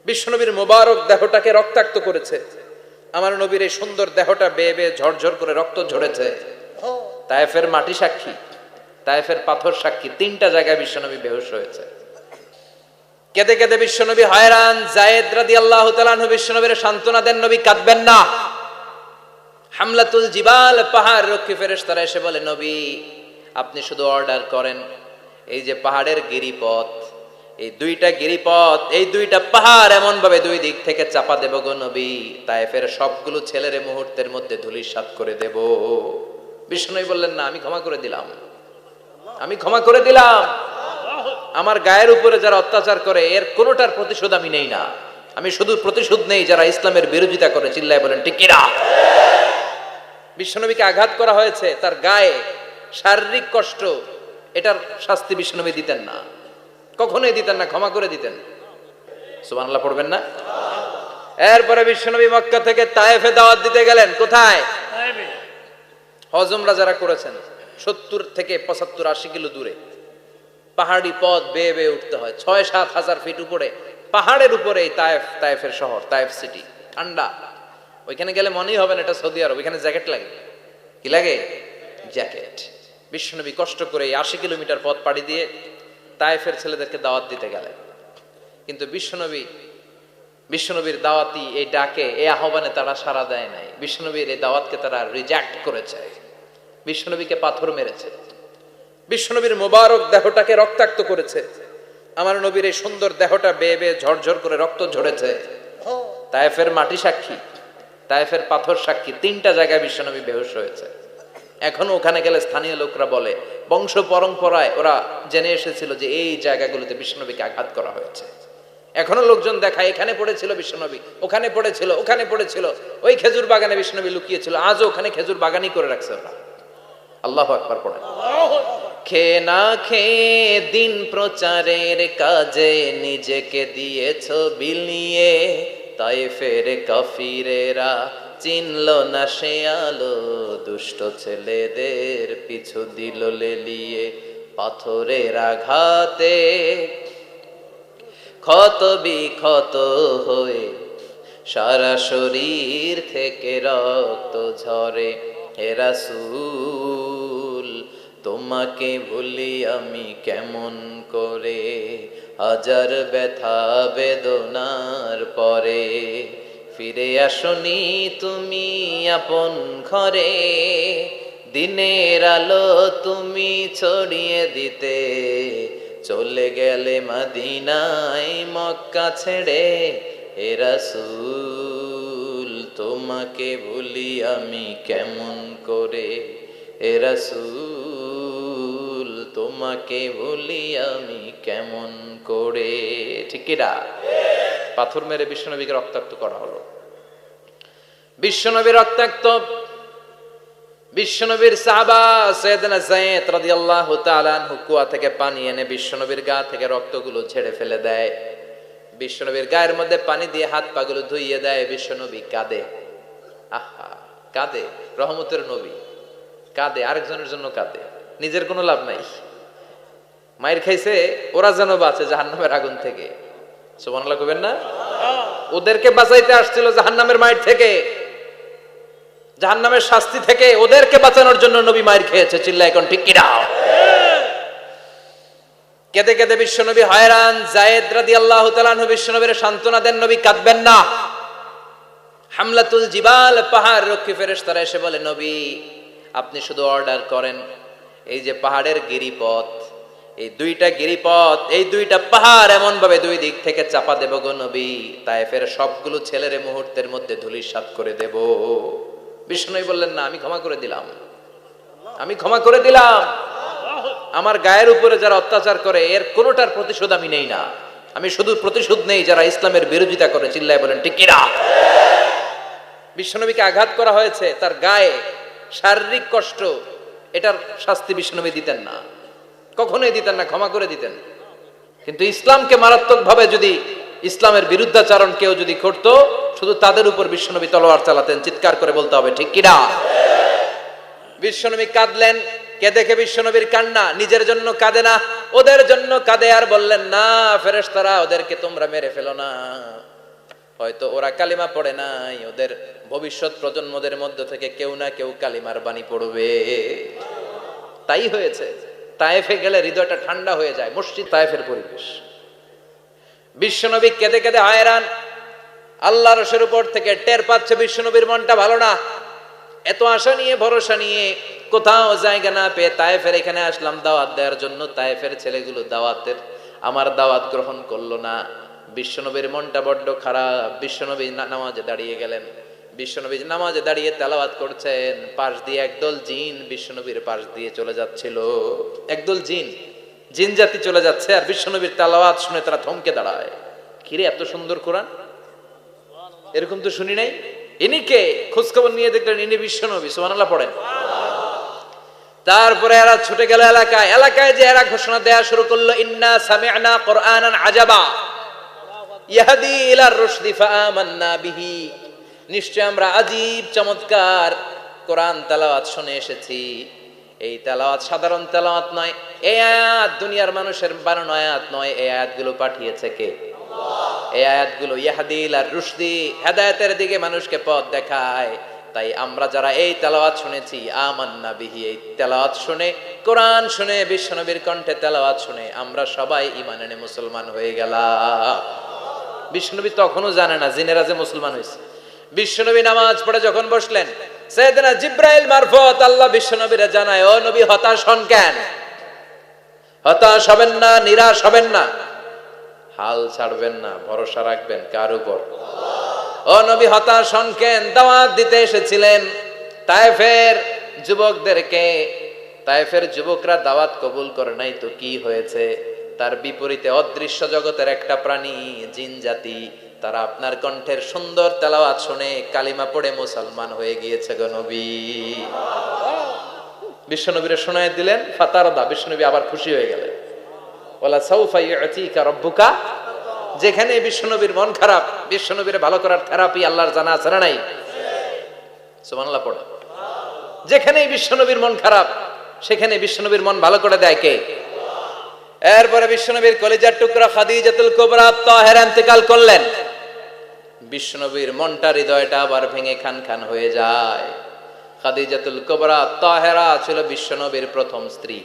বিশ্বনবীর মোবারক দেহটাকে রক্তাক্ত করেছে। আমার নবীর এই সুন্দর দেহটা বেয়ে বেয়ে ঝরঝর করে রক্ত ঝরেছে। তায়েফের মাটি সাক্ষী, তায়েফের পাথর সাক্ষী, 3টা জায়গায় বিশ্বনবী বেহুশ হয়েছে। কেঁদে কেঁদে বিশ্বনবী হয়রান। যায়েদ রাদিয়াল্লাহু তাআলা আনহু বিশ্বনবীর সান্ত্বনা দেন, নবী কাঁদবেন না। হামলাতুল জিবাল, পাহাড় রক্ষী ফেরেশতারা এসে বলে, নবী আপনি শুধু অর্ডার করেন, এই যে পাহাড়ের গিরিপথ, এই 2টা গিরিপথ, এই 2টা পাহাড় এমন ভাবে 2 দিক থেকে চাপা দেব গো নবী, তায়েফের সবগুলো ছেলের মুহূর্তের মধ্যে ধূলিসাৎ করে দেব। বিষ্ণু বললেন, না, আমি ক্ষমা করে দিলাম, আমি ক্ষমা করে দিলাম। আমার গায়ের উপরে যারা অত্যাচার করে এর কোনোটার প্রতিশোধ আমি নেই না। আমি শুধু প্রতিশোধ নেই যারা ইসলামের বিরোধিতা করে। চিল্লায় বলেন ঠিক কিনা? বিশ্বনবীকে আঘাত করা হয়েছে, তার গায়ে শারীরিক কষ্ট, এটার শাস্তি বিশ্বনবী দিতেন না, কখনোই দিতেন না, ক্ষমা করে দিতেন। সুবহানাল্লাহ পড়বেন না? এরপরে বিশ্বনবী মক্কা থেকে তায়েফে দাওয়াত দিতে গেলেন। কোথায়? হজ উমরা যারা করেছেন 70 থেকে 75 80 কিলো দূরে পাহাড়ি পথ বেয়ে বেয়ে উঠতে হয়, 6-7 হাজার ফিট উপরে পাহাড়ের উপরে এই তায়েফের শহর, তায়েফ সিটি। ঠান্ডা, ওইখানে গেলে মনেই হবে না এটা সৌদি আরব। এখানে জ্যাকেট লাগে। কি লাগে? জ্যাকেট। বিশ্বনবী কষ্ট করে 80 কিলোমিটার পথ পাড়ি দিয়ে তায়েফের ছেলেদেরকে দাওয়াত দিতে গেলেন। কিন্তু বিশ্বনবীর দাওয়াতি এই ডাকে, এই আহ্বানে তারা সাড়া দেয় নাই। বিশ্বনবীর এই দাওয়াতকে তারা রিজেক্ট করেছে, বিশ্বনবীকে পাথর মেরেছে, বিশ্বনবীর মোবারক দেহটাকে রক্তাক্ত করেছে। আমার নবীর এই সুন্দর দেহটা বেয়ে বেয়ে ঝরঝর করে রক্ত ঝরেছে। তায়েফের মাটি সাক্ষী, তায়েফের পাথর সাক্ষী, 3টা জায়গায় বিশ্বনবী বেহুশ হয়েছে। এখনো ওখানে গেলে স্থানীয় লোকরা বলে, বংশ পরম্পরায় ওরা জেনে এসেছিল যে এই জায়গাগুলোতে বিশ্বনবীকে আঘাত করা হয়েছে। এখনো লোকজন দেখায়, এখানে পড়েছিল বিশ্বনবী, ওখানে পড়েছিল, ওখানে পড়েছিল, ওই খেজুর বাগানে বিশ্বনবী লুকিয়েছিল, আজও ওখানে খেজুর বাগানই করে রাখছে ওরা। আল্লাহু আকবার পড়েন। খেয়ে না খেয়ে দিন প্রচারের কাজে নিজেকে দিয়েছ বিলিয়ে, তায়েফের কাফিরেরা চিনল না সে আলো, দুষ্ট ছেলেদের পিছু দিল লেলিয়ে। পাথরের আঘাতে ক্ষত বিক্ষত হয়ে সারা শরীর থেকে রক্ত ঝরে। হে রাসূল তোমাকে ভুলি আমি কেমন করে, হাজার ব্যথা বেদনার পরে ফিরে আসনি তুমি আপন ঘরে। দিনের আলো তুমি ছড়িয়ে দিতে চলে গেলে মদিনায় মক্কা ছেড়ে। হে রাসূল তোমাকে ভুলি আমি কেমন করে, হে রাসূল তোমাকে ভুলি আমি কেমন করে। ঠিক কি না? পাথর মেরে বিশ্বনবীকে রক্তাক্ত করা হলো। বিশ্বনবী রক্তাক্ত। বিশ্বনবীর সাহাবা সাইয়েদনা যায়েদ রাদিয়াল্লাহু তাআলা আনহু কুয়া থেকে পানি এনে বিশ্বনবীর গা থেকে রক্তগুলো ঝেড়ে ফেলে দেয়। বিশ্বনবীর গায়ের মধ্যে পানি দিয়ে হাত পাগুলো ধুইয়ে দেয়। বিশ্বনবী কাঁদে, আহা কাঁদে। রহমতের নবী কাঁদে, আরেকজনের জন্য কাঁদে, নিজের কোনো লাভ নাই। মায়ের খাইছে, ওরা যেন বাঁচে জাহান্নামের আগুন থেকে। সুবহানাল্লাহ কইবেন না? ওদেরকে বাঁচাইতে আসছিল জাহান্নামের মায়ের থেকে, জাহান্নামের শাস্তি থেকে। ওদেরকে বাঁচানোর জন্য নবী মায়ের খেয়েছে। চিল্লায় এখন ঠিক কিনা? কেঁদে কেঁদে বিশ্বনবী হয়রান। যায়েদ রাদিয়াল্লাহু তাআলা আনহু বিশ্বনবীর সান্ত্বনা দেন, নবী কাঁদবেন না। হামলাতুল জিবাল, পাহাড় রক্ষী ফেরেশতারা এসে বলে, নবী আপনি শুধু অর্ডার করেন, এই যে পাহাড়ের গিরিপথ, এই 2টা গিরিপথ, এই 2টা পাহাড় এমন ভাবে 2 দিক থেকে চাপা দেব গো নবী, তায়েফের সবগুলো ছেলের মুহূর্তের মধ্যে ধূলিসাৎ করে দেব। বিষ্ণু বললেন, না, আমি ক্ষমা করে দিলাম, আমি ক্ষমা করে দিলাম। আমার গায়ের উপরে যারা অত্যাচার করে এর কোনোটার প্রতিশোধ আমি নেই না। আমি শুধু প্রতিশোধ নেই যারা ইসলামের বিরোধিতা করে। চিল্লায় বলেন ঠিক কিনা? বিশ্বনবীকে আঘাত করা হয়েছে, তার গায়ে শারীরিক কষ্ট, এটার শাস্তি বিশ্বনবী দিতেন না, কখনোই দিতেন না, ক্ষমা করে দিতেন। কিন্তু ইসলামকে মারাত্মক ভাবে যদি ইসলামের বিরুদ্ধাচরণ কেউ যদি করত, শুধু তাদের উপর বিশ্বনবী তলোয়ার চালাতেন। চিৎকার করে বলতে হবে ঠিক কিনা? বিশ্বনবী কাঁদলেন। কে দেখে বিশ্বনবীর কান্না, নিজের জন্য কাঁদে না, ওদের জন্য কাঁদে। আর বললেন, না ফেরেশতারা ওদেরকে তোমরা মেরে ফেলো না, হয়তো ওরা কালিমা পড়ে নাই, ওদের ভবিষ্যৎ প্রজন্মদের মধ্য থেকে কেউ না কেউ কালিমার বাণী পড়বে। তাই হয়েছে। তায়েফে গেলে হৃদয়টা ঠান্ডা হয়ে যায়। মসজিদ তায়েফের পরিবেশ। বিশ্বনবী কেঁদে কেঁদে হায়রান। আল্লাহ রসের উপর থেকে টের পাচ্ছে বিশ্বনবীর মনটা ভালো না। এত আশা নিয়ে ভরসা নিয়ে কোথাও জায়গা না পেয়ে তায়েফের এখানে আসলাম দাওয়াত দেওয়ার জন্য। তায়েফের ছেলেগুলো আমার দাওয়াত গ্রহণ করলো না। বিশ্বনবীর মনটা বড্ড খারাপ। বিশ্বনবী নামাজে দাঁড়িয়ে গেলেন। বিশ্বনবী নামাজে দাঁড়িয়ে তেলাওয়াত করছেন। পাশ দিয়ে একদল জিন বিশ্বনবীর পাশ দিয়ে চলে যাচ্ছিল। একদল জিন জাতি চলে যাচ্ছে, আর বিশ্বনবীর তেলাওয়াত শুনে তারা থমকে দাঁড়ায়। কিরে, এত সুন্দর কোরআন, এরকম তো শুনি নাই। ইনি কে? খোঁজখবর নিয়ে দেখলেন ইনি বিশ্বনবী। সুবহানাল্লাহ পড়েন। তারপরে এরা ছুটে গেল এলাকায় যে এরা ঘোষণা দেয়া শুরু করলো, ইন্না সামি'না কুরআনান আজাবা ইয়াহদি ইলার রুশদি ফাআমান্না বিহি। নিশ্চয় আমরা আজীব চমৎকার কোরআন তেলাওয়াত শুনে এসেছি। এই তেলাওয়াত সাধারণ তেলাওয়াত নয়, এই আয়াত দুনিয়ার মানুষের বানানো আয়াত নয়। এই আয়াতগুলো পাঠিয়েছে কে? আল্লাহ। এই আয়াতগুলো ইয়াহদি ইলার রুশদি, হেদায়েতের দিকে মানুষকে পথ দেখায়। তাই আমরা যারা এই তেলাওয়াত শুনেছি, আমান্না বিহি, এই তেলাওয়াত শুনে, কোরআন শুনে, বিশ্বনবীর কণ্ঠে তেলাওয়াত শুনে আমরা সবাই ঈমান এনে মুসলমান হয়ে গেলাম। বিশ্বনবী তখনও জানে না জিনেরা যে মুসলমান হয়েছে। বিশ্বনবী নামাজ পড়ে যখন বসলেন, সাইয়েদনা জিব্রাইল মারফত আল্লাহ বিশ্বনবীরে জানায়, ও নবী হতাশ হন কেন? হতাশ হবেন না, নিরাশ হবেন না, হাল ছাড়বেন না, ভরসা রাখবেন কার উপর? ও নবী হতাশ হন কেন? দাওয়াত দিতে এসেছিলেন তায়েফের যুবকদেরকে। তায়েফের যুবকরা দাওয়াত কবুল করে নাই তো কি হয়েছে? তার বিপরীতে অদৃশ্য জগতের একটা প্রাণী, জিন জাতি, তারা আপনার কণ্ঠের সুন্দর তেলাওয়াত শুনে কালিমা পড়ে মুসলমান হয়ে গিয়েছে গো নবী। বিশ্বনবীরে শোনায় দিলেন, ফাতারদা, বিশ্বনবী আবার খুশি হয়ে গেলেন। ওয়ালা সাউফা ইউতিকা রাব্বুকা। যেখানে বিশ্বনবীর মন খারাপ, বিশ্বনবীর ভালো করার থেরাপি আল্লাহর জানা আছে না নাই? সুবহানাল্লাহ পড়ে। যেখানেই বিশ্বনবীর মন খারাপ, সেখানে বিশ্বনবীর মন ভালো করে দেয় কে? এরপরে বিশ্বনবীর কলিজার টুকরা খাদিজাতুল কুবরা তাহেরা ইন্তেকাল করলেন। বিশ্বনবীর মনটা, হৃদয়টা আবার ভেঙে খান খান হয়ে যায়। খাদিজাতুল কুবরা তাহেরা ছিল বিশ্বনবীর প্রথম স্ত্রী।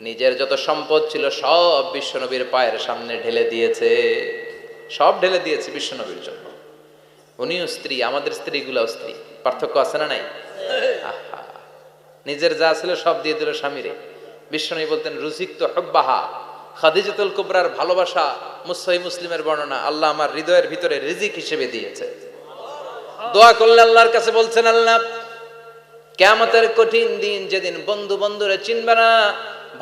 নিজের যত সম্পদ ছিল সব বিশ্বনবীর পায়ের সামনে ঢেলে দিয়েছে, সব ঢেলে দিয়েছে বিশ্বনবীর জন্য। উনিও স্ত্রী, আমাদের স্ত্রীগুলাও স্ত্রী। পার্থক্য আছে না নাই? আহা, নিজের যা ছিল সব দিয়ে দিল স্বামীরে। বিশ্বনবী বলতেন, রুজিকতু হুব্বাহা। খাদিজাতুল কুবরার ভালোবাসা সহিহ মুসলিমের বর্ণনা, আল্লাহ আমার হৃদয়ের ভিতরে রিজিক হিসেবে দিয়েছে। দোয়া করলে আল্লাহর কাছে বলছেন, আল্লাহ কিয়ামতের কঠিন দিন, যেদিন বন্ধু বন্ধুরে চিনবে না,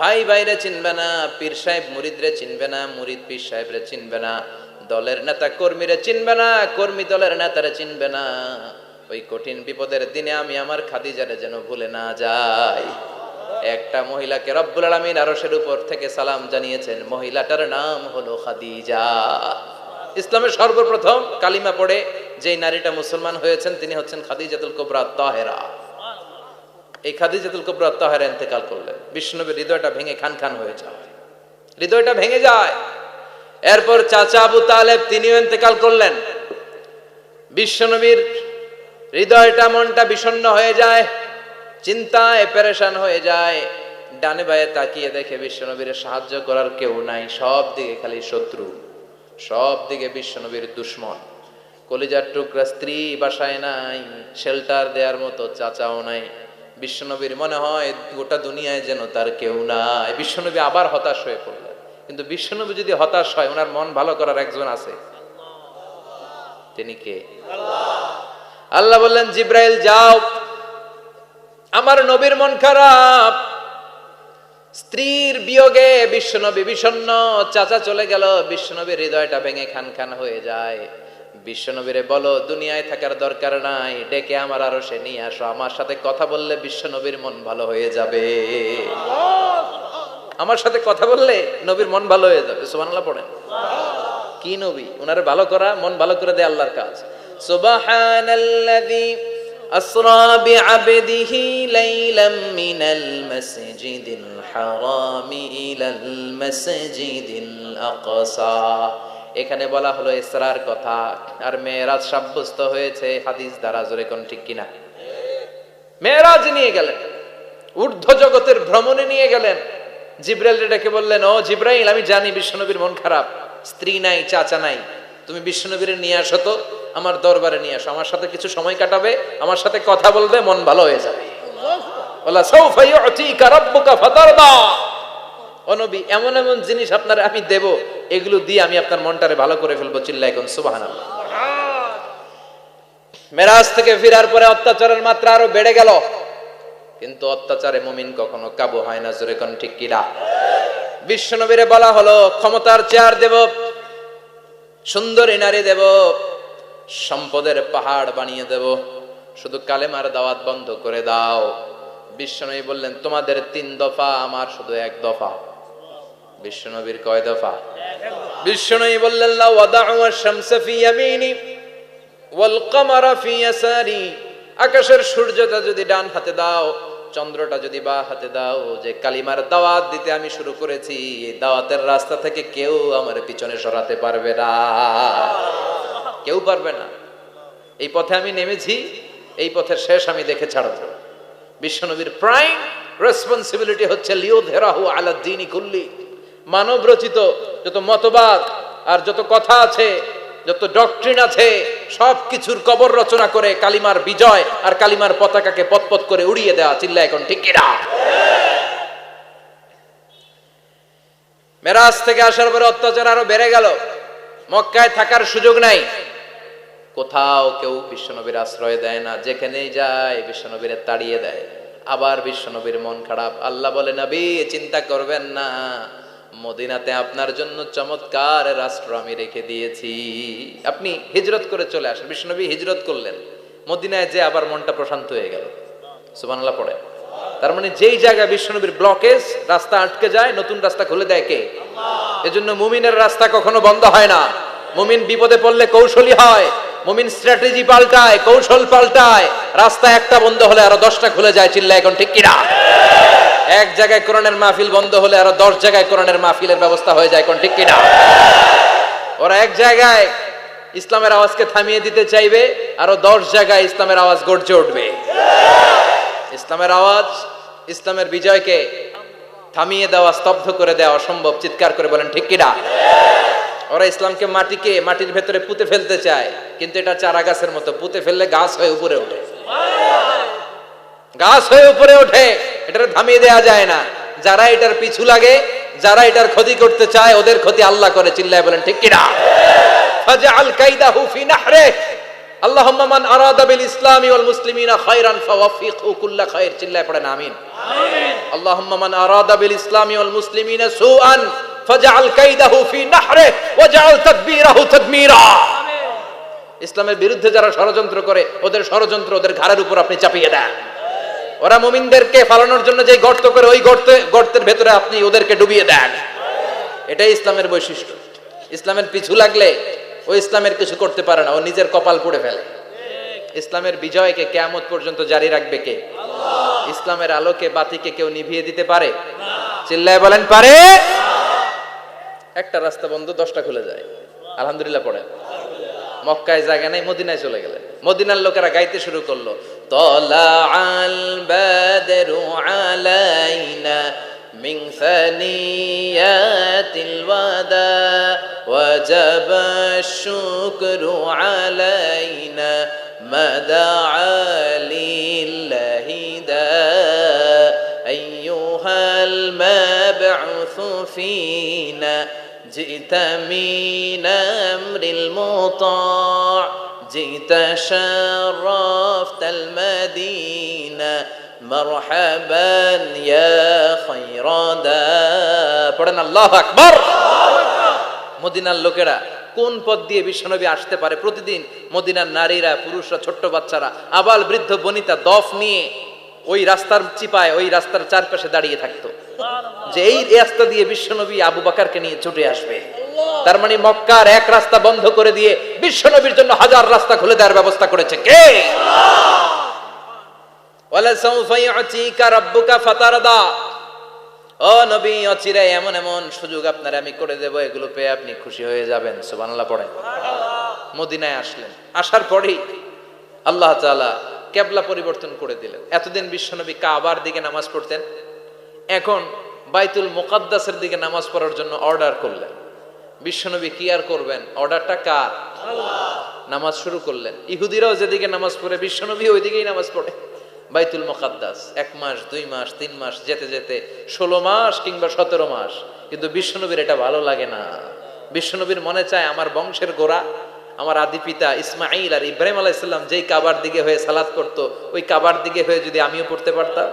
ভাই ভাইরে চিনবে না, পীর সাহেব মুরিদরে চিনবে না, মুরিদ পীর সাহেবরে চিনবে না, দলের নেতা কর্মীরে চিনবে না, কর্মী দলের নেতারে চিনবে না, ওই কঠিন বিপদের দিনে আমি আমার খাদিজারে যেন ভুলে না যাই। একটা মহিলাকে রব্বুল আলামিন আরশের উপর থেকে সালাম জানিয়েছেন, মহিলাটার নাম হলো খাদিজা। ইসলামের সর্বপ্রথম কালিমা পড়ে যেই নারীটা মুসলমান হয়েছেন তিনি হচ্ছেন খাদিজাতুল কুবরা তাহেরা। এই খাদিজাতুল কুবরা তাহেরা ইন্তেকাল করলেন। বিশ্বনবীর হৃদয়টা ভেঙে খান খান হয়ে যায়, হৃদয়টা ভেঙে যায়। এরপর চাচা আবু তালেব তিনিও ইন্তেকাল করলেন। বিশ্বনবীর হৃদয়টা, মনটা বিষণ্ণ হয়ে যায়, চিন্তায় পেরেশান হয়ে যায়। ডানে বায়ে তাকিয়ে দেখে বিশ্বনবীর সাহায্য করার কেউ নাই, সব দিকে খালি শত্রু, সব দিকে বিশ্বনবীর দুশ্মন। কলিজার টুকরা স্ত্রী বাসায় নাই, শেল্টার দেওয়ার মতো চাচাও নাই। বিশ্বনবীর মনে হয় গোটা দুনিয়ায় যেন তার কেউ নাই। বিশ্বনবী আবার হতাশ হয়ে পড়লেন। কিন্তু বিশ্বনবী যদি হতাশ হয়, ওনার মন ভালো করার একজন আছে। তিনি কে? আল্লাহ বললেন, জিব্রাইল যাও, আমার নবীর মন খারাপ, স্ত্রীর বিয়োগে বিশ্বনবী বিষণ্ণ, চাচা চলে গেল, বিশ্বনবীর হৃদয়টা ভেঙে খান খান হয়ে যায়। বিশ্বনবীরে বলো দুনিয়ায় থাকার দরকার নাই, ডেকে আমার আরশে নিয়ে আসো, আমার সাথে কথা বললে বিশ্বনবীর মন ভালো হয়ে যাবে। আমার সাথে কথা বললে নবীর মন ভালো হয়ে যাবে। সুবহানাল্লাহ পড়েন। কি নবী, ওনারে ভালো করা, মন ভালো করে দেয় আল্লাহর কাজ। সুবহানাল্লাযী আসরা বিআবদিহি লাইলাম মিনাল মাসজিদিল হারামি ইলাল মাসজিদিল আকসা। এখানে বলা হলো ইসরার কথা, আর মেরাজ সাব্যস্ত হয়েছে হাদিস দ্বারা। জোরে কোন ঠিক কিনা? মেরাজ নিয়ে গেলেন, ঊর্ধ্ব জগতের ভ্রমণে নিয়ে গেলেন। জিব্রাইল ডেকে বললেন, ও জিব্রাইল, আমি জানি বিশ্বনবীর মন খারাপ, স্ত্রী নাই, চাচা নাই, তুমি বিশ্বনবীর নিয়ে আসো তো, আমার দরবারে নিয়ে আসো, আমার সাথে কিছু সময় কাটাবে, আমার সাথে কথা বলবে, মন ভালো হয়ে যাবে। ওয়ালা সাউফা ইউতিকা রাব্বুকা ফাতারদা। ও নবী, এমন এমন জিনিস আপনারে আমি দেব, এগুলো দিয়ে আমি আপনার মনটারে ভালো করে ফেলবো। চিল্লায় কোন সুবহানাল্লাহ। মেরাজ থেকে ফেরার পরে অত্যাচারের মাত্রা আরো বেড়ে গেল, কিন্তু অত্যাচারে মুমিন কখনো কাবু হয় না। জোরে কোন ঠিক কিনা? বিশ্বনবীরে বলা হলো, ক্ষমতার চেয়ার দেব, সুন্দরী নারী দেব, সম্পদের পাহাড় বানিয়ে দেব, শুধু কালেমার দাওয়াত বন্ধ করে দাও। বিশ্বনবী বললেন, তোমাদের 3 দফা, আমার শুধু 1 দফা। বিশ্বনবীর কয় দফা? বিশ্বনবী বললেন, লা ওয়াদাউ আশ-শামসা ফি ইয়ামিনি ওয়াল কামারা ফি ইয়াসারি। আকাশের সূর্যটা যদি ডান হাতে দাও, চন্দ্রটা যদি বাঁ হাতে দাও, যে কালিমার দাওয়াত দিতে আমি শুরু করেছি, এই দাওয়াতের রাস্তা থেকে কেউ আমার পিছনে সরাতে পারবে না, কেউ পারবে না। এই পথে আমি নেমেছি, এই পথের শেষ আমি দেখে ছাড়ব। বিশ্বনবীর প্রাইম রেসপন্সিবিলিটি হচ্ছে লিউযহিরাহু আলা দ্বীনি কুল্লি। মানব রচিত যত মতবাদ আর যত কথা আছে, যত ডক্ট্রিন আছে, সবকিছুর কবর রচনা করে কালিমার বিজয় আর কালিমার পতাকাকে পতপত করে উড়িয়ে দেওয়া। চিল্লায় এখন ঠিক কিনা? মেরাজ থেকে আসার পরে অত্যাচার আরো বেড়ে গেল, মক্কায় থাকার সুযোগ নাই, কোথাও কেউ বিশ্বনবীর আশ্রয় দেয় না, যেখানেই যায় বিশ্বনবীরে তাড়িয়ে দেয়। আবার বিশ্বনবীর মন খারাপ। আল্লাহ বলে, নবী চিন্তা করবেন না, মদিনাতে আপনার জন্য চমৎকার রাষ্ট্র আমি রেখে দিয়েছি, আপনি হিজরত করে চলে আসেন। বিশ্বনবী হিজরত করলেন, মদিনায় যে আবার মনটা প্রশান্ত হয়ে গেল। সুবহানাল্লাহ পড়ে। তার মানে যেই জায়গায় বিশ্বনবীর ব্লকেজ, রাস্তা আটকে যায়, নতুন রাস্তা খুলে দেয় কে? আল্লাহ। এজন্য মুমিনের রাস্তা কখনো বন্ধ হয় না। মুমিন বিপদে পড়লে কৌশলী হয়, মুমিন স্ট্র্যাটেজি পাল্টায়, কৌশল পাল্টায়। রাস্তা একটা বন্ধ হলে আরো 10টা খুলে যায়। চিল্লায় এখন ঠিক কিনা? এক জায়গায় কোরআনের মাহফিল বন্ধ হলে আরো 10 জায়গায় কোরআনের মাহফিলের ব্যবস্থা হয়ে যায়। কোন ঠিক কিনা? ওরা এক জায়গায় ইসলামের আওয়াজকে থামিয়ে দিতে চাইবে, আরো 10 জায়গায় ইসলামের আওয়াজ গর্জে উঠবে। ইসলামের আওয়াজ, ইসলামের বিজয়কে থামিয়ে দেওয়া, স্তব্ধ করে দেওয়া অসম্ভব। চিৎকার করে বলেন ঠিক কিনা? ওরা ইসলামকে মাটির ভেতরে পুঁতে ফেলতে চায়, কিন্তু এটা চারা গাছের মতো, পুঁতে ফেললে গাছ হয়ে উপরে ওঠে, গাছ হয়ে উপরে ওঠে, এটারে থামিয়ে দেওয়া যায় না। যারা এটার পিছু লাগে, যারা এটার ক্ষতি করতে চায়, ওদের ক্ষতি আল্লাহ করে। চিল্লায় বলেন ঠিক কিনা? ফাজআল কাইদাহু ফি নাহরে। আল্লাহুম্মা মান আরাদা বিল ইসলামি ওয়াল মুসলিমিনা খায়রান ফাওয়াফিকহু কুল্লা খায়র। চিল্লায় পড়েন আমিন। আমিন। আল্লাহুম্মা মান আরাদা বিল ইসলামি ওয়াল মুসলিমিনা সুআন ফাজআল কাইদাহু ফি নাহরে ওয়াজআল তাদবীরাহু তাদমীরা। ইসলামের বিরুদ্ধে যারা ষড়যন্ত্র করে, ওদের ষড়যন্ত্র ওদের ঘাড়ের উপর আপনি চাপিয়ে দেন। ওরা মুমিনদেরকে ফালানোর জন্য যে গর্ত করে, ওই গর্তের ভেতরে আপনি ওদেরকে ডুবিয়ে দেন। এটাই ইসলামের বৈশিষ্ট্য। ইসলামের পিছু লাগলে ও ইসলামের কিছু করতে পারে না, ও নিজের কপাল পুড়ে ফেলে। ইসলামের বিজয়কে কিয়ামত পর্যন্ত জারি রাখবে কে? আল্লাহ। ইসলামের আলোকে বাতিকে কেউ নিভিয়ে দিতে পারে না। চিল্লায় বলেন পারে? একটা রাস্তা বন্ধ, 10টা খুলে যায়। আলহামদুলিল্লাহ পড়ে। মক্কায় জায়গা নাই, মদিনায় চলে গেলেন। মদিনার লোকেরা গাইতে শুরু করলো, তলাআল বাদরু আলাইনা মিন সানিয়াতিল ওয়াদা ওয়াজাবা শুকরু আলাইনা মাদাআ লিল্লাহি দা আইয়ুহাল মাবউসু ফিনা جئت من أمر المطاع جئت شرفت المدينة مرحبا يا خير دا পড়েন আল্লাহু আকবার। মদিনার লোকেরা কোন পথ দিয়ে বিশ্বনবী আসতে পারে? প্রতিদিন মদিনার নারীরা, পুরুষরা, ছোট্ট বাচ্চারা, আবাল বৃদ্ধ বনিতা দফ নিয়ে ওই রাস্তার চিপায়, ওই রাস্তার চারপাশে দাঁড়িয়ে থাকতো, যে এই রাস্তা দিয়ে বিশ্বনবী আবু বকরকে নিয়ে ছুটে আসবে। তার মানে মক্কার এক রাস্তা বন্ধ করে দিয়ে বিশ্বনবীর জন্য হাজার রাস্তা খুলে দেওয়ার ব্যবস্থা করেছে কে? ওয়ালা সাউফা ইউতিকা রাব্বুকা ফাতারদা। ও নবী, অচিরে এমন এমন সুযোগ আপনার আমি করে দেব, এগুলো পেয়ে আপনি খুশি হয়ে যাবেন। সুবহানাল্লাহ পড়েন। মদিনায় আসলেন, আসার পরেই আল্লাহ তাআলা কিবলা পরিবর্তন করে দিলেন। এতদিন বিশ্বনবী কাবার দিকে নামাজ পড়তেন, এখন বাইতুল মুকাদ্দাসের দিকে নামাজ পড়ার জন্য অর্ডার করলেন। বিশ্বনবী কি আর করবেন, অর্ডারটা কার? আল্লাহ। নামাজ শুরু করলেন। ইহুদিরাও যেদিকে নামাজ পড়ে বিশ্বনবী ওইদিকেই নামাজ পড়ে। বাইতুল মুকাদ্দাস 1 মাস 2 মাস 3 মাস যেতে যেতে 16 মাস কিংবা 17 মাস, কিন্তু বিশ্বনবীর এটা ভালো লাগে না। বিশ্বনবীর মনে চায় আমার বংশের গোড়া, আমার আদি পিতা ইসমাঈল আর ইব্রাহিম আলাইহিস সালাম যেই কাবার দিকে হয়ে সালাত করতো, ওই কাবার দিকে হয়ে যদি আমিও পড়তে পারতাম।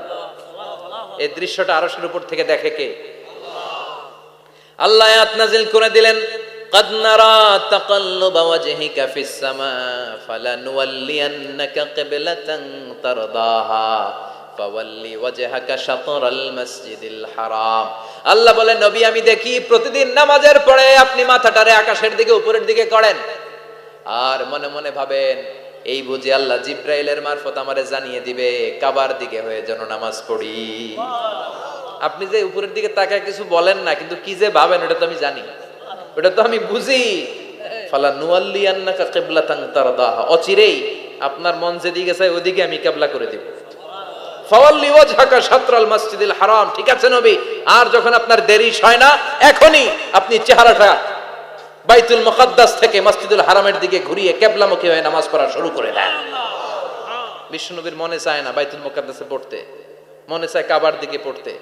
এই দৃশ্যটা আরশের উপর থেকে দেখে কে? আল্লাহ আয়াত নাযিল করে দিলেন, قد نرى تقلب وجهك في السماء فلنولينك قبلة ترضاها فول وجهك شطر المسجد الحرام। আল্লাহ বলে, নবী আমি দেখি প্রতিদিন নামাজের পরে আপনি মাথাটারে আকাশের দিকে উপরের দিকে করেন, আর মনে মনে ভাবেন এই বুঝি আল্লাহ জিব্রাইলের মারফত আমারে জানিয়ে দিবে কাবার দিকে হয়ে যেন নামাজ পড়ি। আপনি যে উপরের দিকে তাকায় কিছু বলেন না, কিন্তু কি যে ভাবেন ওটা তো আমি জানি, ওটা তো আমি বুঝি। ফালা নুয়াল্লিয়ান্নাকা কিবলাতান তারদাহা, অচিরেই আপনার মন যেদিকে চায় ওদিকে আমি কিবলা করে দিব। ফাওয়াল্লি ওয়াজহাকা শাতরাল মসজিদিল হারাম। ঠিক আছে নবী, আর যখন আপনার দেরি হয় না, এখনই আপনি চেহারাটা বাইতুল মুকাদ্দাস থেকে মসজিদুল হারামের দিকে ঘুরিয়ে কিবলামুখী হয়ে নামাজ পড়া শুরু করে দেন। বিশ্বনবীর মনে চায় না বাইতুল মুকাদ্দাসে পড়তে, মনে চায় কাবার দিকে পড়তে।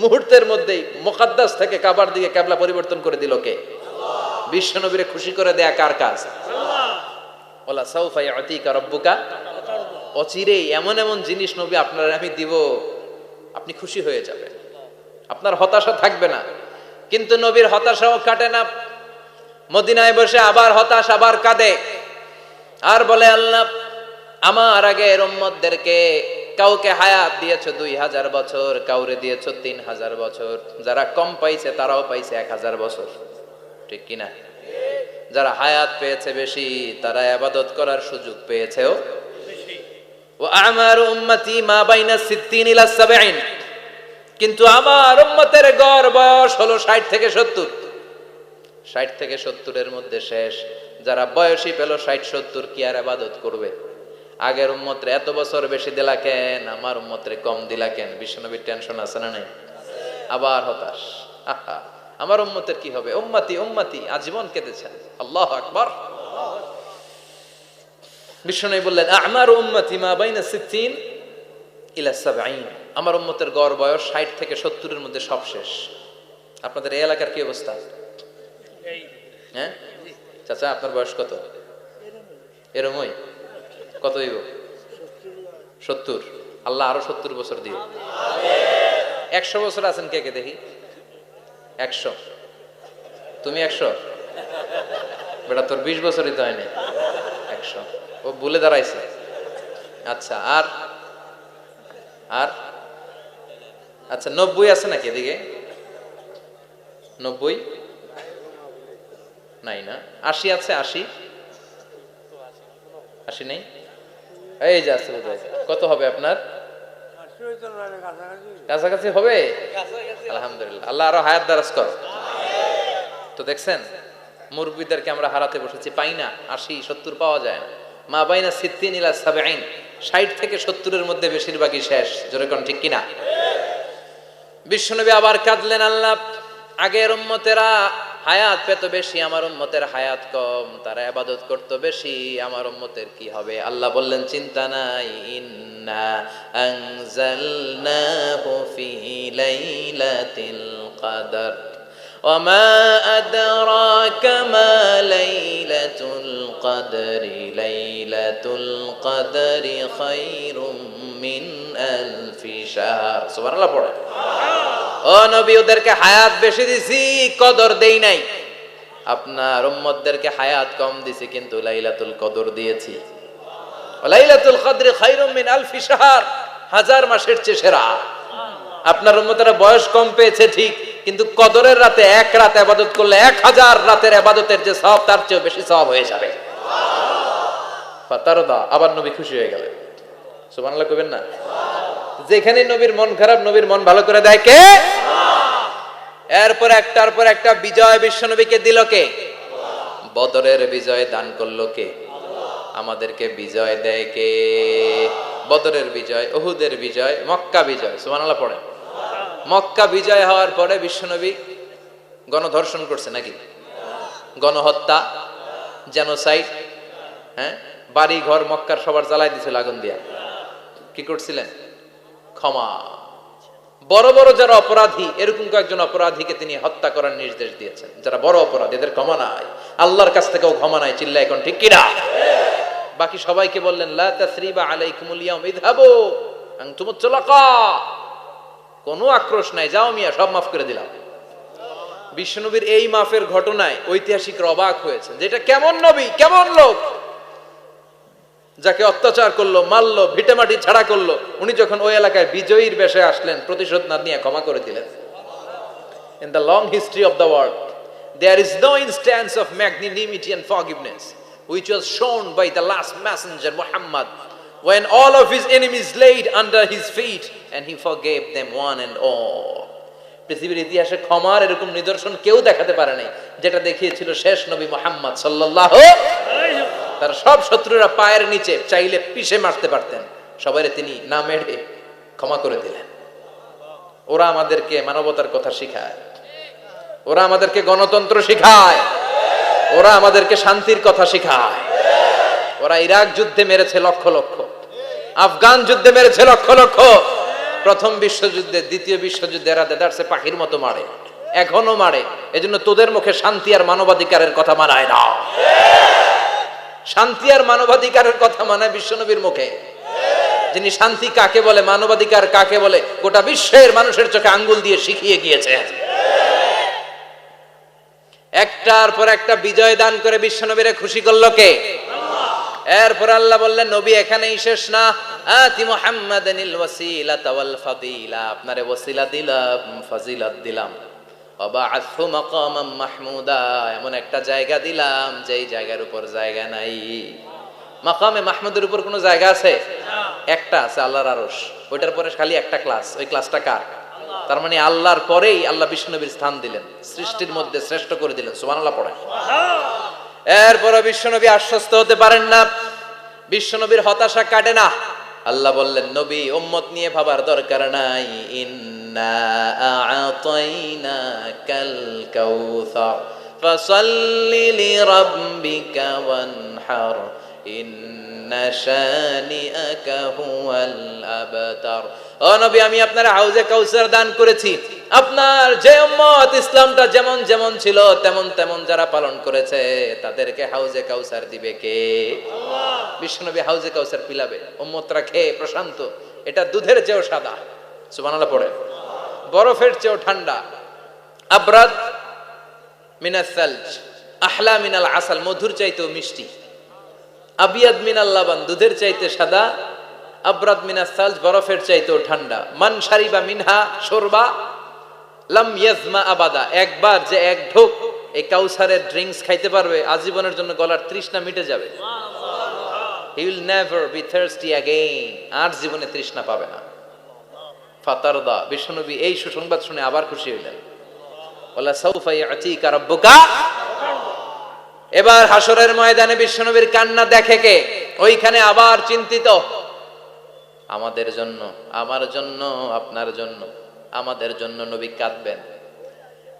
মুহূর্তের মধ্যেই মুকাদ্দাস থেকে কাবার দিকে কিবলা পরিবর্তন করে দিল কে? আল্লাহ। বিশ্বনবীরে খুশি করে দেয়া কার কাজ? আল্লাহ। ওয়ালা সাউফা ইয়াতিকা রাব্বুকা, অচিরেই এমন এমন জিনিস নবী আপনার আমি দিব, আপনি খুশি হয়ে যাবেন, আপনার হতাশা থাকবে না। কিন্তু নবীর হতাশাও কাটে না। মদিনায় বসে আবার হতাশ, আবার কাঁদে, আর বলে আল্লাহ আমার আগের উম্মতদেরকে কাউকে হায়াত দিয়েছো 2000 বছর, কাউরে দিয়েছো 3000 বছর, যারা কম পাইছে তারাও পাইছে 1000 বছর, ঠিক কিনা? যারা হায়াত পেয়েছে বেশি, তারা ইবাদত করার সুযোগ পেয়েছেও বেশি। ওয়া আমারু উম্মতি মা বাইনা 60 ইলা 70, কিন্তু আমার উম্মতের গড় বয়স হলো 60 থেকে 70। 60 থেকে 70 এর মধ্যে শেষ। যারা বয়সী পেল 60-70, কি আর ইবাদত করবে? আগের উম্মতরে এত বছর বেশি দিলা কেন, আমার উম্মতরে কম দিলা কেন? বিশ্বনবীর টেনশন আছে না নাই? আবার হতাশ, আহা আমার উম্মতের কি হবে? উম্মতি উম্মতি আজীবন কেঁদেছেন। আল্লাহু আকবার। বিশ্বনবী বললেন আমারু উম্মতি মা বাইনা 60 ইলা 70, আমার উম্মতের গড় বয়স 60 থেকে 70 এর মধ্যে সব শেষ। আপনাদের এই এলাকার কি অবস্থা? হ্যাঁ চাচা, আপনার বয়স কত? এরমই কত হইব? 70। আল্লাহ আরো 70 বছর দিও। 100 বছর আছেন কে কে দেখি? 100। তুমি 100? বেটা তোর 20 বছরই তো হয়নি। 100 ও ভুলে দাঁড়াইছে। আচ্ছা, আর আর আচ্ছা 90 আছে নাকি এদিকে? 90 নাই না? 80 আছে? 80 নেই? এই যে আছে বোধহয়। কত হবে আপনার? কাছাকাছি হবে? আলহামদুলিল্লাহ, আল্লাহ আরো হায়াত দারাজ কর। তো দেখছেন মুরব্বীদেরকে আমরা হারাতে বসেছি, পাই না। 80-70 পাওয়া যায় না। মা বাইনা 60 ইলা 70, 60 থেকে 70 এর মধ্যে বেশিরভাগই শেষ। জোরে কোন ঠিক কিনা? বিশ্বনবী আবার কাঁদলেন, আল্লাহ আগের উম্মতেরা হায়াত পেত বেশি, আমার উম্মতের হায়াত কম, তারা ইবাদত করত বেশি, আমার উম্মতের কি হবে? আল্লাহ বললেন চিন্তা নাই, ইন্না আনজালনাহু ফি লাইলাতিল কদর ওয়া মা আদরাকা মা লাইলাতুল কদরি লাইলাতুল কদরি খায়রুম মিন আলফি শাহর। সুবহানাল্লাহ পড়ে। ও নবী, ওদেরকে হায়াত বেশি দিছি, কদর দেই নাই। আপনার উম্মতদেরকে হায়াত কম দিছি, কিন্তু লাইলাতুল কদর দিয়েছি। লাইলাতুল কদরি খায়রুম মিন আলফি শাহর, 1000 মাসের চেয়ে সেরা। আপনার উম্মতেরা বয়স কম পেয়েছে ঠিক, কিন্তু কদরের রাতে এক রাত ইবাদত করলে 1000 রাতের ইবাদতের যে সওয়াব, তার চেয়ে বেশি সওয়াব হয়ে যাবে। ফাতারদা, আবার নবী খুশি হয়ে গেলেন। সুবহানাল্লাহ কইবেন না? যেখানে নবীর মন খারাপ, নবীর মন ভালো করে দেয় কে? এরপর একটার পর একটা বিজয় বিশ্বনবীকে দিল কে? বদরের বিজয় দান করলো কে? আমাদেরকে বিজয় দেয় কে? বদরের বিজয়, উহুদের বিজয়, মক্কা বিজয়। সুবহানাল্লাহ পড়েন। মক্কা বিজয় হওয়ার পরে বিশ্বনবী গণধর্ষণ করছে নাকি? গণহত্যা, জেনোসাইড, হ্যাঁ, বাড়ি ঘর মক্কার সবার জ্বালাই দিয়েছিল আগুন দিয়া। কি করছিলেন? ক্ষমা। বড় বড় যারা অপরাধী, এরকম কয়েকজন অপরাধীকে তিনি হত্যা করার নির্দেশ দিয়েছেন। যারা বড় অপরাধী, এদের ক্ষমা নাই, আল্লাহর কাছ থেকেও ক্ষমা নাই। চিল্লা এখন ঠিক কিনা? বাকি সবাইকে বললেন লা তাসরিবা আলাইকুমুল ইয়াউম ইযহাবু আনতুমুত তুলাকা, কোনো আক্রোশ নাই, যাও মিয়া, সব মাফ করে দিলাম। বিশ্বনবীর এই মাফের ঘটনায় ঐতিহাসিকরা অবাক হয়েছে, যেটা কেমন নবী, কেমন লোক, যাকে অত্যাচার করলো, মারলো, ভিটেমাটি ছাড়া করলো, উনি যখন ওই এলাকায় বিজয়ীর বেশে আসলেন, প্রতিশোধ না নিয়ে ক্ষমা করে দিলেন। In the long history of the world, there is no instance of magnanimity and forgiveness which was shown by the last messenger Muhammad, when all of his enemies laid under his feet and he forgave them one and all. পৃথিবীর ইতিহাসে ক্ষমার এরকম নিদর্শন কেউ দেখাতে পারে নাই, যেটা দেখিয়েছিল শেষ নবী মুহাম্মদ সাল্লাল্লাহু আলাইহি ওয়াসাল্লাম। তার সব শত্রুরা পায়ের নিচে চাইলে পিষে মারতে পারতেন, সবাইরে তিনি না মেরে ক্ষমা করে দিলেন। ওরা আমাদেরকে মানবতার কথা শিখায়, ওরা আমাদেরকে গণতন্ত্র শিখায়, ওরা আমাদেরকে শান্তির কথা শিখায়। ওরা ইরাক যুদ্ধে মেরেছে লক্ষ লক্ষ, আফগান যুদ্ধে মেরেছে লক্ষ লক্ষ, প্রথম বিশ্বযুদ্ধে, দ্বিতীয় বিশ্বযুদ্ধে এরা দেদারসে পাখির মতো মারে, এখনো মারে। এজন্য তোদের মুখে শান্তি আর মানবাধিকারের কথা মানায় না। শান্তি আর মানবাধিকারের কথা মানায় বিশ্বনবীর মুখে। যিনি শান্তি কাকে বলে, মানবাধিকার কাকে বলে, গোটা বিশ্বের মানুষের চোখে আঙ্গুল দিয়ে শিখিয়ে গিয়েছেন। একটার পর একটা বিজয় দান করে বিশ্বনবীরে খুশি করলো কে? এরপর আল্লাহ বললেন, নবী এখানেই শেষ না, আতি মুহাম্মাদানিল ওয়াসিলাতা ওয়াল ফাদিলা, আপনারে ওয়াসিলা দিলাম, ফাজিলত দিলাম, ওয়াবাআসহু মাকামাম মাহমুদা, এমন একটা জায়গা দিলাম যেই জায়গার উপর জায়গা নাই। মাকামে মাহমুদের উপর কোনো জায়গা আছে? একটা আছে, আল্লাহর আরশ। ওইটার পরে খালি একটা ক্লাস, ওই ক্লাসটা কার? তার মানে আল্লাহর পরেই আল্লাহ বিশ্বনবীর স্থান দিলেন, সৃষ্টির মধ্যে শ্রেষ্ঠ করে দিলেন। সুবহানাল্লাহ পড়ে। এরপরে বিশ্বনবী আশ্বস্ত হতে পারেন না, বিশ্বনবীর হতাশা কাটে না। আল্লাহ বললেন, নবী উম্মত নিয়ে ভাবার দরকার নাই, ইন্না আ'তাইনাকাল কাউসার ফাসাল্লি লিরাব্বিকা ওয়ানহার ইন্না শানিআকা হুয়াল আবতার। ও নবী, আমি আপনার হাউজে কাউসার দান করেছি। আপনার যে উম্মত ইসলামটা যেমন যেমন ছিল তেমন তেমন যারা পালন করেছে, তাদেরকে হাউজে কাউসার দিবে কে? আল্লাহ। বিশ্বনবী হাউজে কাউসার পিলাবে, উম্মতরা খেয়ে প্রশান্ত। এটা দুধের চেয়েও সাদা, সুবহানাল্লাহ পড়ে, বরফের চেয়েও ঠান্ডা। আবরাদ মিনাস সালজ আহলা মিনাল আসাল, মধুর চাইতেও মিষ্টি। আবিয়াদ মিনাল লাবান, দুধের চাইতে সাদা। আবরাদ মিনাস সালজ, বরফের চাইতেও ঠান্ডা। মান শারিবা মিনহা শরবা লাম ইয়াজমা আবাদা, একবার যে এক ঢোক এই কাউসারের ড্রিঙ্কস খাইতে পারবে, আজীবনের জন্য গলার তৃষ্ণা মিটে যাবে। He will never be thirsty again, আর জীবনে তৃষ্ণা পাবে না। ফাতারদা, বিশ্বনবী এই সুসংবাদ শুনে আবার খুশি হইলেন। ওয়ালা সাউফা ইয়াতিকা রাব্বুকা। এবার হাসরের ময়দানে বিশ্বনবীর কান্না দেখে কে? ওইখানে আবার চিন্তিত, আমাদের জন্য, আমার জন্য, আপনার জন্য, আমাদের জন্য নবী কাঁদবেন।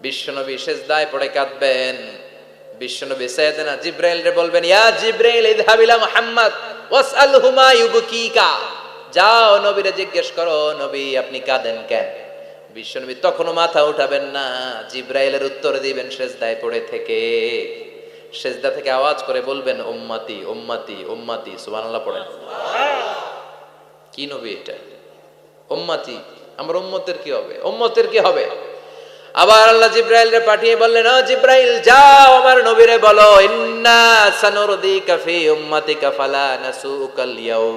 বিশ্বনবী সিজদায় পড়ে কাঁদবেন। বিশ্বনবী সাইয়েদনা জিবরাইল রে বলবেন, ইয়া জিবরাইল ইযহাব ইলা মুহাম্মদ ওয়াসআলহু মা ইউবকিকা, যাও নবীরে জিজ্ঞেস করো, নবী আপনি কাঁদেন কেন? বিশ্বনবী তখনও মাথা উঠাবেন না, জিবরাইলের উত্তর দিবেন সিজদায় পড়ে থেকে। সিজদা থেকে আওয়াজ করে বলবেন, উম্মতি উম্মতি উম্মতি। সুবহানাল্লাহ পড়েন। কি নবী এটা? উম্মতি, আমার উম্মতের কি হবে, উম্মতের কি হবে? আবার আল্লাহ জিবরাইল রে পাঠিয়ে বললেন, ও জিবরাইল যাও আমার নবীরে বলো, ইন্না সানুরদিকা ফি উম্মতিকা ফালা নাসুকাল ইয়াউম।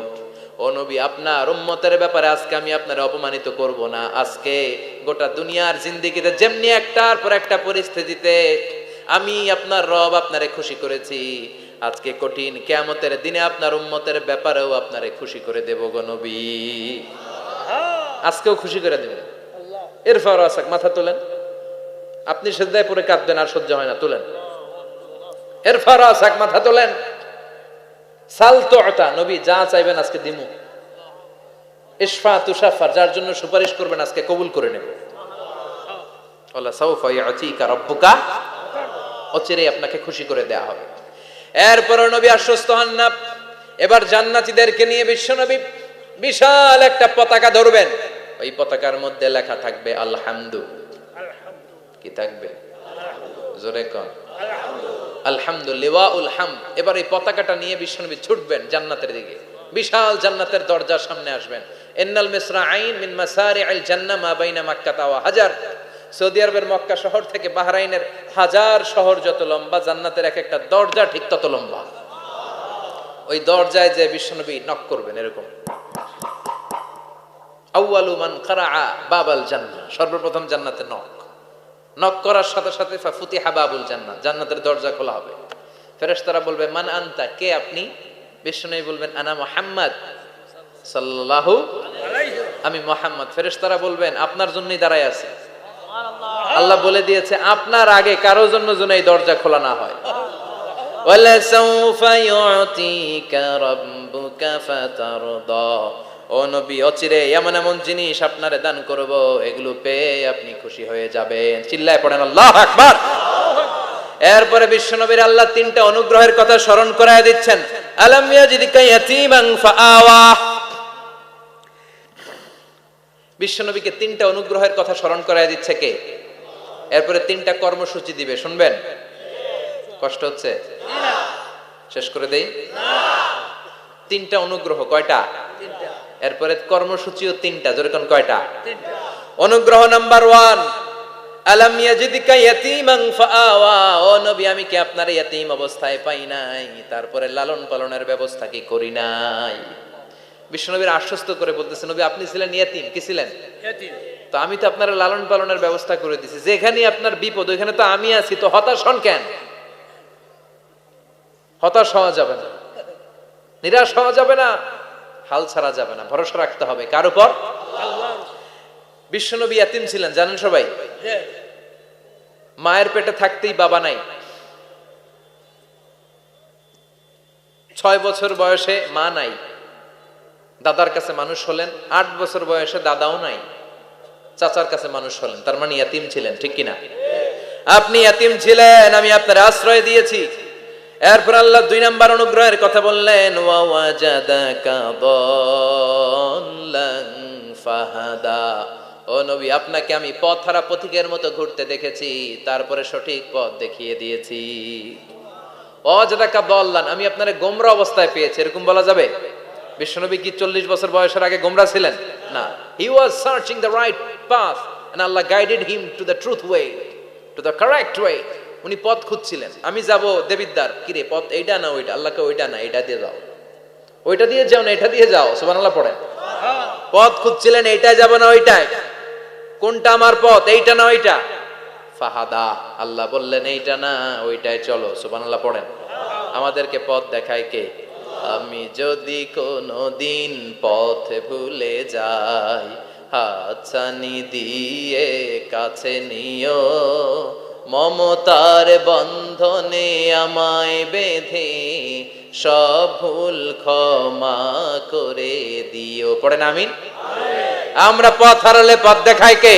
ও নবী, আপনার উম্মতের ব্যাপারে আজকে আমি আপনারে অপমানিত করব না। আজকে গোটা দুনিয়ার জিন্দেগিতে যেমনি একটার পর একটা পরিস্থিতিতে আমি আপনার রব আপনারে খুশি করেছি, আজকে কঠিন কিয়ামতের দিনে আপনার উম্মতের ব্যাপারেও আপনারে খুশি করে দেব গো নবী। আজকেও খুশি করে দেবেন। ইরফা রাসাক, মাথা তোলেন। আপনি সিজদায় পড়ে কাঁদবেন, আর সহ্য হয় না, তোলেন। ইরফা রাসাক, মাথা তোলেন। সাল তুতা, নবী যা চাইবেন আজকে দিমু। ইশফা তুশাফার, যার জন্য সুপারিশ করবেন আজকে কবুল করে নেব। ওয়ালা সাউফা ইয়াতিকা রাব্বুকা, অচিরেই আপনাকে খুশি করে দেয়া হবে। এরপর নবী আশ্বস্ত হন না। এবার জান্নাতীদেরকে নিয়ে বিশ্বনবী বিশাল একটা পতাকা ধরবেন। ওই পতাকার মধ্যে লেখা থাকবে আলহামদু। কি থাকবে? জোরে কোন আলহামদুলিল্লাহুল হামদ। এবার এই পতাকাটা নিয়ে বিশ্বনবী ছুটবেন জান্নাতের দিকে। বিশাল জান্নাতের দরজার সামনে আসবেন। ইন্নাল মিসরাঈন মিন মাসারি'আল জান্নাহ মা বাইনা মাক্কাহ ওয়া হাজার। সৌদি আরবের মক্কা শহর থেকে বাহরাইনের হাজার শহর যত লম্বা, জান্নাতের এক একটা দরজা ঠিক তত লম্বা। ওই দরজায় যে বিশ্বনবী নক করবেন এরকম, আউয়ালু মান কারাআ বাবাল জান্নাহ, সর্বপ্রথম জান্নাতে নক করার সাথে সাথে ফাফুতিহা বাবুল জান্নাহ, জান্নাতের দরজা খোলা হবে। ফেরেশতারা বলবে মান আনতা, কে আপনি? বিশ্বনবী বলবেন আনা মুহাম্মদ সাল্লাল্লাহু আলাইহি, আমি মুহাম্মদ। ফেরেশতারা বলবেন আপনার জন্যই দাঁড়ায় আছি। আল্লাহ বলে দিয়েছে আপনার আগে কারো জন্য যেন এই দরজা খোলা না হয়। ওয়ালা সাউফা ইউতিকা রাব্বুকা ফাতারদা, ও নবী অচিরে এমন এমন জিনিস আপনারে দান করব, এগুলো পেয়ে আপনি খুশি হয়ে যাবেন। চিল্লায় পড়েন আল্লাহু আকবার। এরপরে বিশ্বনবীর আল্লাহ তিনটা অনুগ্রহের কথা স্মরণ করায় দিচ্ছেন। আলাম ইয়াজিদকা ইয়াতীমান ফাআওয়া, বিশ্বনবীকে তিনটা অনুগ্রহের কথা স্মরণ করায় দিচ্ছে কে? এরপরে তিনটা কর্মসূচি দিবে, শুনবেন? কষ্ট হচ্ছে? শেষ করে দেই। তিনটা অনুগ্রহ, কয়টা? এরপরে কর্মসূচিও তিনটা, যেরকম কয়টা? অনুগ্রহ নাম্বার 1, আলাম ইয়াজিদকা ইয়াতীমান ফাআওয়া, ও নবী আমি কি আপনার ইয়াতীম অবস্থায় পাই নাই, তারপরে লালন পালনের ব্যবস্থা কি করি নাই? বিশ্বনবীর আশ্বস্ত করে বলতেছে নবী আপনি ছিলেন ইয়াতীম, কি ছিলেন? ইয়াতীম। তো আমি তো আপনার লালন পালনের ব্যবস্থা করে দিয়েছি। যেখানে আপনার বিপদ ওইখানে তো আমি আছি, তো হতাশ হন কেন? হতাশ হওয়া যাবে না, নিরাশ হওয়া যাবে না, হাল ছাড়া যাবে না, ভরসা রাখতে হবে কার উপর? আল্লাহ। বিশ্বনবী ইয়াতীম ছিলেন জানেন সবাই। মায়ের পেটে থাকতেই বাবা নাই। 6 বছর বয়সে মা নাই, দাদার কাছে মানুষ হলেন। 8 বছর বয়সে দাদাও নাই, চাচার কাছে মানুষ হলেন। তার মানে ইয়াতীম ছিলেন, ঠিক কিনা? আপনি ইয়াতীম ছিলেন, আমি আপনার আশ্রয় দিয়েছি। এরপর আল্লাহ 2 নাম্বার অনুগ্রহের কথা বললেন, ওয়া ওয়াজাদাকা দাল্লান ফাহাদা, ও নবী আপনাকে আমি পথহারা পথিকের মতো ঘুরতে দেখেছি, তারপরে সঠিক পথ দেখিয়ে দিয়েছি। ওয়াজাদাকা দাল্লান, আমি আপনারে গোমরা অবস্থায় পেয়েছি, এরকম বলা যাবে? বিশ্বনবী কি 40 বছর বয়সের আগে গোমরা ছিলেন? না, he was searching the right path and Allah guided him to the truth way, to the correct way. উনি পথ খুঁজছিলেন। আমি যাব দেবিদ্দার, কি রে পথ এইটা না ওইটা? আল্লাহকে ওইটা না এটা দিয়ে যাও, ওইটা দিয়ে যাও না এটা দিয়ে যাও, সুবহানাল্লাহ পড়েন। পথ খুঁজছিলেন, এইটা যাব না ওইটাই, কোনটা আমার পথ, এইটা না ওইটা? ফাহাদা, আল্লাহ বললেন এইটা না ওইটাই চলো, সুবহানাল্লাহ পড়েন। আমাদেরকে পথ দেখায় কে? আমি যদি কোনদিন পথ ভুলে যাই, হাতছানি দিয়ে কাছে নিও, মমতার বন্ধনে আমায় বেঁধে সব ভুল ক্ষমা করে দিও। পড়েন আমিন। আমরা পথ হারালে পথ দেখায় কে?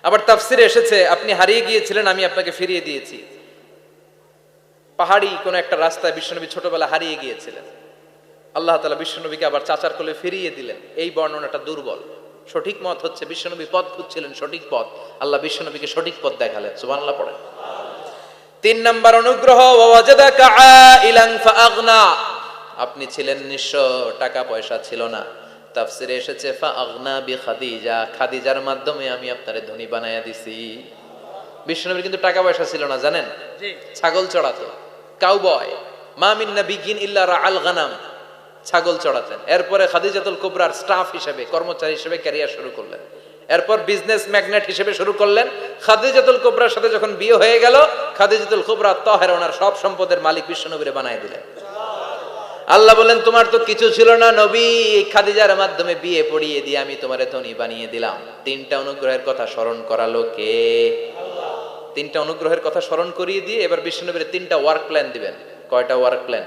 আবার তাফসিরে এসেছে আপনি হারিয়ে গিয়েছিলেন, আমি আপনাকে ফিরিয়ে দিয়েছি। পাহাড়ি কোন একটা রাস্তায় বিশ্বনবী ছোটবেলা হারিয়ে গিয়েছিলেন, আল্লাহ তাআলা বিশ্বনবীকে আবার চাচার কোলে ফিরিয়ে দিলেন। এই বর্ণনাটা দুর্বল। সঠিক মত হচ্ছে বিশ্বনবী পথ খুঁজছিলেন, সঠিক পথ, আল্লাহ বিশ্বনবীকে সঠিক পথ দেখালেন। সুবহানাল্লাহ পড়েন। 3 নাম্বার অনুগ্রহ, ওয়াজাদাকা আইলান ফাআগনা, আপনি ছিলেন নিঃস্ব, টাকা পয়সা ছিল না। তাফসিরে এসেছে ফাআগনা বিখাদিজা, খাদিজার মাধ্যমে আমি আপনারে ধনী বানায়া দিছি। বিশ্বনবীর কিন্তু টাকা পয়সা ছিল না জানেন, ছাগল চড়াতো, কাউবয়। মা মিন নাবিয়্যিন ইল্লা রাআল গানাম, ছাগল চড়াতেন। এরপরে খাদিজাতুল কুবরার স্টাফ হিসেবে, কর্মচারী হিসেবে ক্যারিয়ার শুরু করলেন। এরপর বিজনেস ম্যাগনেট হিসেবে শুরু করলেন। খাদিজাতুল কুবরার সাথে যখন বিয়ে হয়ে গেল, খাদিজাতুল কুবরা তাহেরা ওনার সব সম্পদের মালিক বিশ্বনবীরে বানায় দিলেন। আল্লাহ বলেন তোমার তো কিছু ছিল না নবী, খাদিজার মাধ্যমে বিয়ে পড়িয়ে দিয়ে আমি তোমারে ধনী বানিয়ে দিলাম। তিনটা অনুগ্রহের কথা স্মরণ করালো কে? তিনটা অনুগ্রহের কথা স্মরণ করিয়ে দিয়ে এবার বিশ্বনবীর তিনটা ওয়ার্ক প্ল্যান দিবেন। কয়টা ওয়ার্ক প্ল্যান?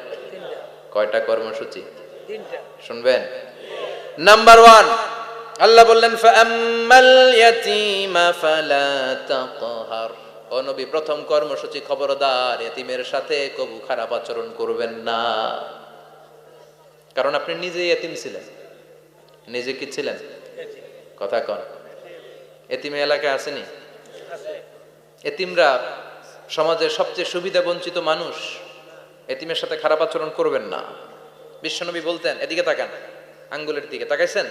কয়টা কর্মসূচি? শুনবেন। নাম্বার 1, আল্লাহ বললেন ফাআম্মাল ইয়াতীমা ফালা তাকহার। ও নবী, প্রথম কর্মসূচি, খবরদার এতিমের সাথে কবু খারাপ আচরণ করবেন না। কারণ আপনি নিজেই এতিম ছিলেন। নিজে কি ছিলেন? কথা কন। এতিমে এলাকায় আসেনি? এতিমরা সমাজের সবচেয়ে সুবিধা বঞ্চিত মানুষ। এতিমের সাথে খারাপ আচরণ করবেন না। বিশ্বনবী বলতেন, এদিকে তাকান, আঙ্গুলের দিকে তাকাইছেন,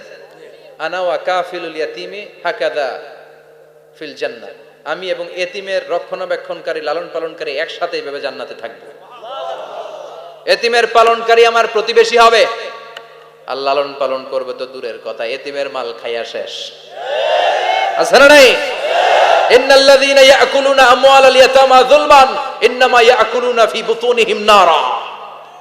আনা ওয়া কাফিলুল ইয়াতীমি হাকাদা ফিল জান্নাহ। আমি এবং এতিমের রক্ষণাবেক্ষণকারী, লালন পালনকারী একসাথে এইভাবে জান্নাতে থাকবো। এতিমের পালনকারী আমার প্রতিবেশী হবে, আর লালন পালন করবে তো দূরের কথা, এতিমের মাল খাইয়া শেষ। আছে না নাই? ইন্নাল্লাযীনা ইয়াকুলুনা আমওয়ালাল ইয়াতামা যুলমান ইন্নামা ইয়াকুলুনা ফি বুতুনিহিম নারা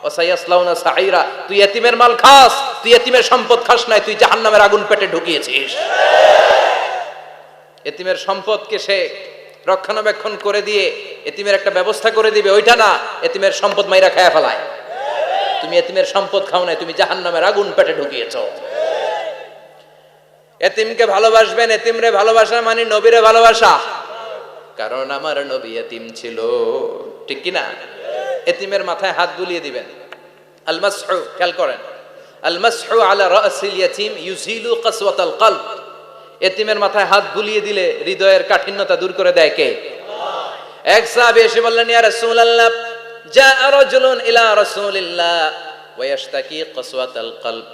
ওয়া সায়াসলাউনা সাঈরা। তুই এতিমের মাল খাস, তুই এতিমের সম্পদ খাস নাই, তুই জাহান্নামের আগুন পেটে ঢুকিয়েছিস। এতিমের সম্পদকে সে রক্ষণাবেক্ষণ করে দিয়ে এতিমের একটা ব্যবস্থা করে দিবে, ওইটা না, এতিমের সম্পদ মাইরা খায়া ফেলায়। তুমি এতিমের সম্পদ খাও নাই, তুমি জাহান্নামের আগুন পেটে ঢুকিয়েছো। এতিমকে ভালোবাসবেন। এতিমরে ভালোবাসা মানে নবীরে ভালোবাসা, কারণ আমার নবী এতিম ছিল, ঠিক কি না? এতিমের মাথায় হাত বুলিয়ে দিবেন। আল মাসহু, খেয়াল করেন, আল মাসহু আলা রাসিল ইয়াতীম ইউজিলু কাসওয়াতাল কলব। এতিমের মাথায় হাত বুলিয়ে দিলে হৃদয়ের কাঠিন্যতা দূর করে দেয় কে? এক সাহাবী এসে বললেন, ইয়া রাসূলুল্লাহ, জাআ রাজুলুন ইলা রাসূলিল্লাহ ওয়া ইয়াশতাকি কাসওয়াতাল কলব।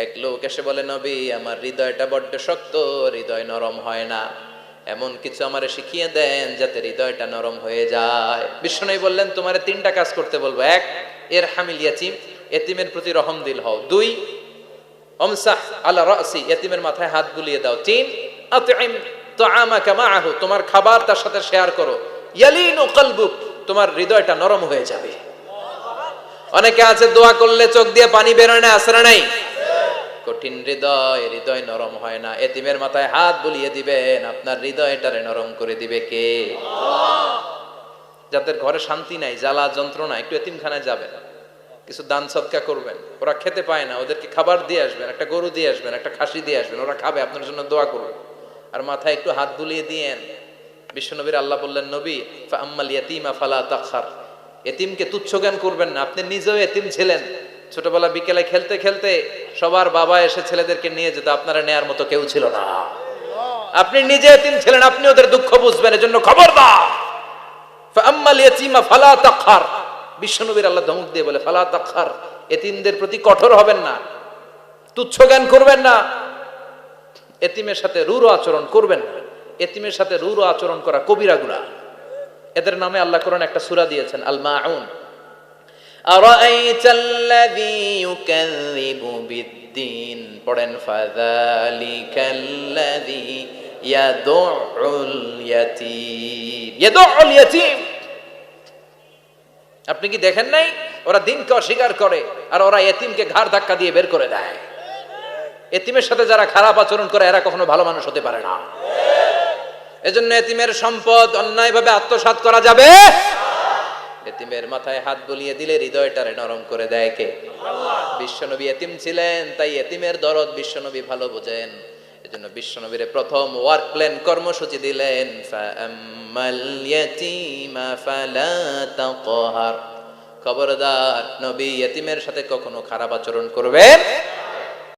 এক লোক এসে বলে, নবী, আমার হৃদয়টা বড্ড শক্ত, হৃদয় নরম হয় না, এমন কিছু আমারে শিখিয়ে দেন যাতে হৃদয়টা নরম হয়ে যায়। বিশ্বনবী বললেন, তোমারে তিনটা কাজ করতে বলবো। 1, ইরহামিল ইয়াতীম, এতিমের প্রতি রহমদিল হও। 2, আমসাহ আলা রাসি, এতিমের মাথায় হাত বুলিয়ে দাও। 3, আতইম তাআমাকা মাআহু, তোমার খাবার তার সাথে শেয়ার করো। ইয়ালিনু কলবুক, তোমার হৃদয়টা নরম হয়ে যাবে। অনেকে আছে দোয়া করলে চোখ দিয়ে পানি বের হয় না, আসরা নাই? কঠিন হৃদয়, হৃদয় নরম হয় না। এতিমের মাথায় হাত বুলিয়ে দিবেন, আপনার হৃদয়টারে নরম করে দিবে কে? যাদের ঘরে শান্তি নাই, জ্বালা যন্ত্রণা, একটু এতিমখানায় যাবেন, কিছু দান সদকা করবেন। ওরা খেতে পায় না, ওদেরকে খাবার দিয়ে আসবেন, একটা গরু দিয়ে আসবেন, একটা খাসি দিয়ে আসবেন, ওরা খাবে, আপনার জন্য দোয়া করবে। আর মাথায় একটু হাত বুলিয়ে দিয়েন। বিশ্বনবীর আল্লাহ বললেন, নবী, ফাআম্মাল ইয়াতীমা ফালা তাকহার, এতিমকে তুচ্ছ জ্ঞান করবেন না। আপনি নিজেও এতিম ছিলেন। ছোটবেলা বিকেলে খেলতে খেলতে সবার বাবা এসে ছেলেদেরকে নিয়ে যেত, আপনারা নেয়ার মতো কেউ ছিল না। আপনি নিজে এতিম ছিলেন, আপনি ওদের দুঃখ বুঝবেন, এজন্য খবরদার। ফাআম্মাল ইয়াতীমা ফালা তাকহার, বিশ্বনবীর আল্লাহ ধমক দিয়ে বলে, ফালা তাকহার, এতিমদের প্রতি কঠোর হবেন না, তুচ্ছ জ্ঞান করবেন না, এতিমের সাথে রূঢ় আচরণ করবেন না। এতিমের সাথে রূঢ় আচরণ করা কবিরা গুনাহ। এদের নামে আল্লাহ কোরআন একটা সূরা দিয়েছেন, আল মাউন। আরাআইতাল্লাযী ইউকাযযিবু বিদ্দীন, পড়েন, ফাযালিকাল্লাযী ইয়াদুউল ইয়াতীম। ইয়াদুউল ইয়াতীম, আপনি কি দেখেন নাই? ওরা দিনকে অস্বীকার করে, আর ওরা এতিমকে ঘাড় ধাক্কা দিয়ে বের করে দেয়। এতিমের সাথে যারা খারাপ আচরণ করে, এরা কখনো ভালো মানুষ হতে পারে না। এজন্য এতিমের সম্পদ অন্যায়ভাবে আত্মসাৎ করা যাবে। এতিমের মাথায় হাত বুলিয়ে দিলে হৃদয়টারে নরম করে দেয় কে? আল্লাহ। বিশ্বনবী এতিম ছিলেন, তাই এতিমের দরদ বিশ্বনবী ভালো বোঝেন। এজন্য বিশ্বনবীর প্রথম ওয়ার্ক প্ল্যান, কর্মসূচি দিলেন, ফাআম্মাল ইয়াতীমা ফালা তাকহার, খবরদার নবী এতিমের সাথে কখনো খারাপ আচরণ করবেন